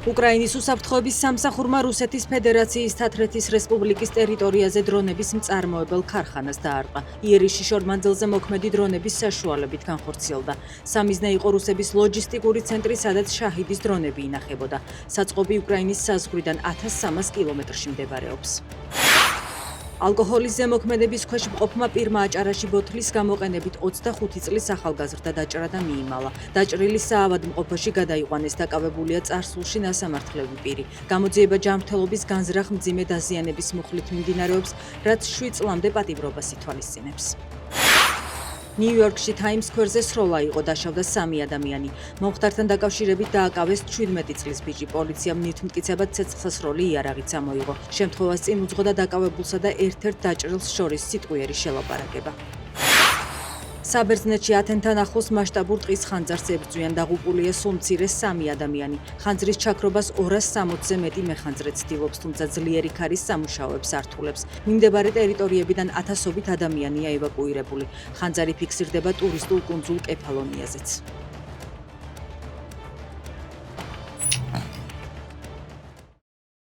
უკრაინის უსაფრთხოების სამსახურმა რუსეთის ფედერაციის თათრეთის რესპუბლიკის ტერიტორიაზე დრონების მწარმოებელ ქარხანას დაარტყა. იერიშის შორმანძილზე მოქმედი დრონების საშუალებით განხორციელდა. სამიზნე იყო რუსების ლოჯისტიკური ცენტრი, სადაც შაჰიდის დრონები ინახებოდა. საწყობი უკრაინის საზღვრიდან 1300 კილომეტრში მდებარეობს. ალკოჰოლის ზემოქმედების ქვეშ მყოფმა პირმა აჭარაში ბოთლის გამოყენებით 25 წლის ახალგაზრდა დაჭრა და მიიმალა. დაჭრილი საავადმყოფოში გადაიყვანეს, დაკავებულია წარსულში ნასამართლები პირი. გამოძიება ჯანმრთელობის განზრახ მძიმე დაზიანების მუხლით მიმდინარეობს, რაც 7 წლამდე პატიმრობას ითვალისწინებს. ნიუ-იორკში Times Square-ზე სროლა იყო, დაშავდა 3 ადამიანი. მომხდართან დაკავშირებით დააკავეს 17 წლის ბიჭი. პოლიციამ ნივთმტკიცებად ცეცხლსასროლი იარაღიც ამოიღო. შემთხვევას წინ უძღოდა დაკავებულსა და ერთ-ერთ დაჭრილს შორის სიტყვიერი შელაპარაკება. საბერძნეთში ათენთან ახლოს მასშტაბურ ტყის ხანძარს ებრძვიან, დაღუპულია სულ მცირე 3 ადამიანი. ხანძრის ჩაქრობას 260-ზე მეტი მეხანძრე ცდილობს, თუმცა ძლიერი ქარის სამუშაოებს ართულებს. მიმდებარე ტერიტორიებიდან ათასობით ადამიანია ევაკუირებული. ხანძარი ფიქსირდება ტურისტულ კუნძულ კეფალონიაზეც.